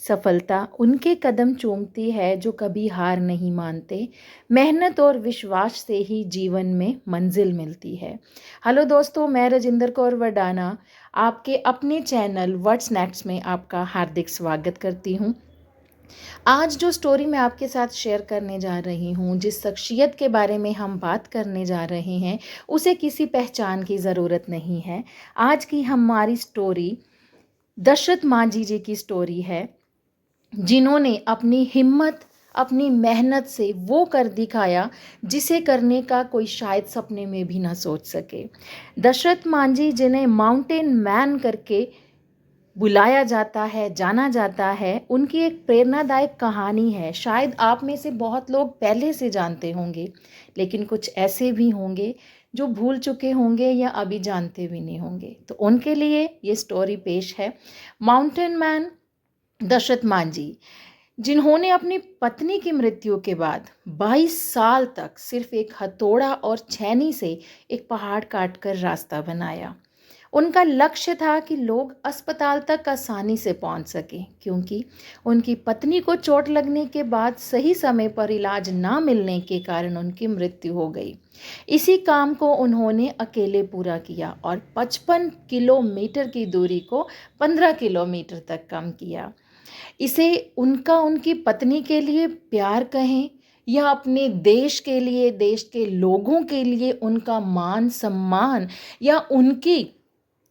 सफलता उनके कदम चूमती है जो कभी हार नहीं मानते। मेहनत और विश्वास से ही जीवन में मंजिल मिलती है। हेलो दोस्तों, मैं राजिंदर कौर वडाना आपके अपने चैनल व्हाट्स नेक्स्ट में आपका हार्दिक स्वागत करती हूँ। आज जो स्टोरी मैं आपके साथ शेयर करने जा रही हूँ, जिस शख्सियत के बारे में हम बात करने जा रहे हैं, उसे किसी पहचान की ज़रूरत नहीं है। आज की हमारी स्टोरी दशरथ मांझी जी की स्टोरी है, जिन्होंने अपनी हिम्मत, अपनी मेहनत से वो कर दिखाया जिसे करने का कोई शायद सपने में भी ना सोच सके। दशरथ मांझी, जिन्हें माउंटेन मैन करके बुलाया जाता है, जाना जाता है, उनकी एक प्रेरणादायक कहानी है। शायद आप में से बहुत लोग पहले से जानते होंगे, लेकिन कुछ ऐसे भी होंगे जो भूल चुके होंगे या अभी जानते भी नहीं होंगे। तो उनके लिए ये स्टोरी पेश है। माउंटेन मैन दशरथ मांझी, जिन्होंने अपनी पत्नी की मृत्यु के बाद 22 साल तक सिर्फ एक हथौड़ा और छेनी से एक पहाड़ काटकर रास्ता बनाया। उनका लक्ष्य था कि लोग अस्पताल तक आसानी से पहुंच सकें, क्योंकि उनकी पत्नी को चोट लगने के बाद सही समय पर इलाज ना मिलने के कारण उनकी मृत्यु हो गई। इसी काम को उन्होंने अकेले पूरा किया और 55 किलोमीटर की दूरी को 15 किलोमीटर तक कम किया। इसे उनकी पत्नी के लिए प्यार कहें या अपने देश के लिए, देश के लोगों के लिए उनका मान सम्मान, या उनकी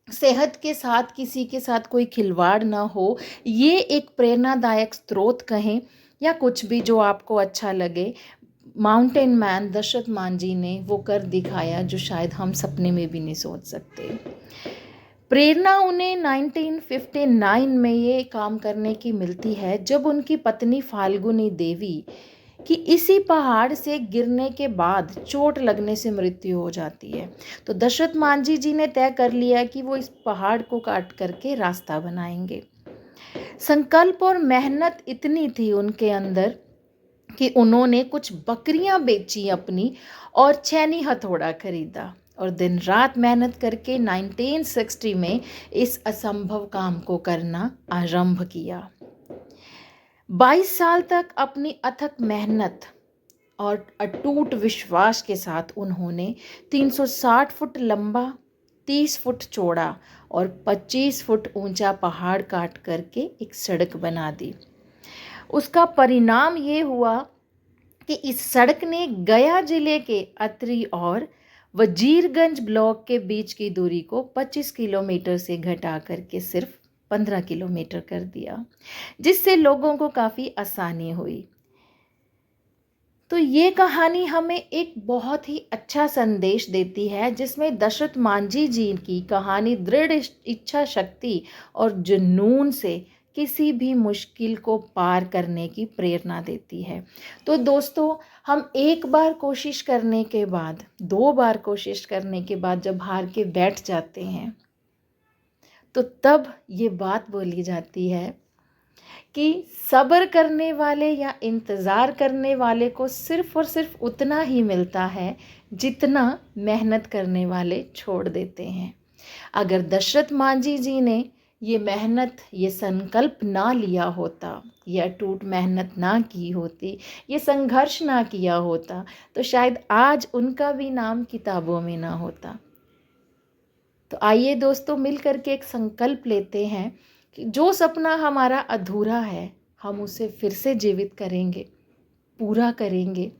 सेहत के साथ किसी के साथ कोई खिलवाड़ ना हो, ये एक प्रेरणादायक स्रोत कहें या कुछ भी जो आपको अच्छा लगे, माउंटेन मैन दशरथ मांझी ने वो कर दिखाया जो शायद हम सपने में भी नहीं सोच सकते। प्रेरणा उन्हें 1959 में ये काम करने की मिलती है, जब उनकी पत्नी फाल्गुनी देवी कि इसी पहाड़ से गिरने के बाद चोट लगने से मृत्यु हो जाती है। तो दशरथ मांझी जी ने तय कर लिया कि वो इस पहाड़ को काट करके रास्ता बनाएंगे। संकल्प और मेहनत इतनी थी उनके अंदर कि उन्होंने कुछ बकरियां बेची अपनी और छेनी हथौड़ा खरीदा और दिन रात मेहनत करके 1960 में इस असंभव काम को करना आरंभ किया। 22 साल तक अपनी अथक मेहनत और अटूट विश्वास के साथ उन्होंने 360 फुट लंबा, 30 फुट चौड़ा और 25 फुट ऊंचा पहाड़ काट करके एक सड़क बना दी। उसका परिणाम ये हुआ कि इस सड़क ने गया जिले के अतरी और वजीरगंज ब्लॉक के बीच की दूरी को 25 किलोमीटर से घटा करके सिर्फ 15 किलोमीटर कर दिया, जिससे लोगों को काफ़ी आसानी हुई। तो ये कहानी हमें एक बहुत ही अच्छा संदेश देती है, जिसमें दशरथ मांझी जी की कहानी दृढ़ इच्छा शक्ति और जुनून से किसी भी मुश्किल को पार करने की प्रेरणा देती है। तो दोस्तों, हम एक बार कोशिश करने के बाद, 2 बार कोशिश करने के बाद जब हार के बैठ जाते हैं, तो तब ये बात बोली जाती है कि सब्र करने वाले या इंतज़ार करने वाले को सिर्फ़ और सिर्फ उतना ही मिलता है जितना मेहनत करने वाले छोड़ देते हैं। अगर दशरथ मांझी जी ने ये मेहनत, ये संकल्प ना लिया होता, ये अटूट मेहनत ना की होती, ये संघर्ष ना किया होता, तो शायद आज उनका भी नाम किताबों में ना होता। तो आइए दोस्तों, मिल करके एक संकल्प लेते हैं कि जो सपना हमारा अधूरा है, हम उसे फिर से जीवित करेंगे, पूरा करेंगे,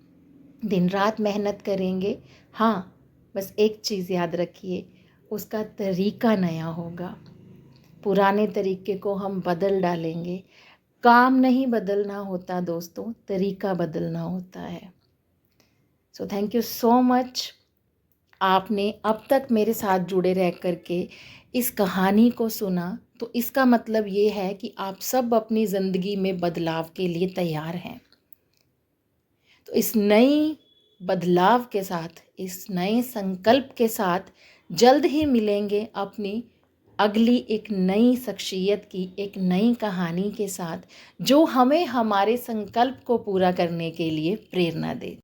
दिन रात मेहनत करेंगे। हाँ, बस एक चीज़ याद रखिए, उसका तरीका नया होगा। पुराने तरीके को हम बदल डालेंगे। काम नहीं बदलना होता दोस्तों, तरीका बदलना होता है। So thank you so much. आपने अब तक मेरे साथ जुड़े रह करके इस कहानी को सुना, तो इसका मतलब ये है कि आप सब अपनी ज़िंदगी में बदलाव के लिए तैयार हैं। तो इस नई बदलाव के साथ, इस नए संकल्प के साथ जल्द ही मिलेंगे अपनी अगली एक नई शख्सियत की एक नई कहानी के साथ, जो हमें हमारे संकल्प को पूरा करने के लिए प्रेरणा दे।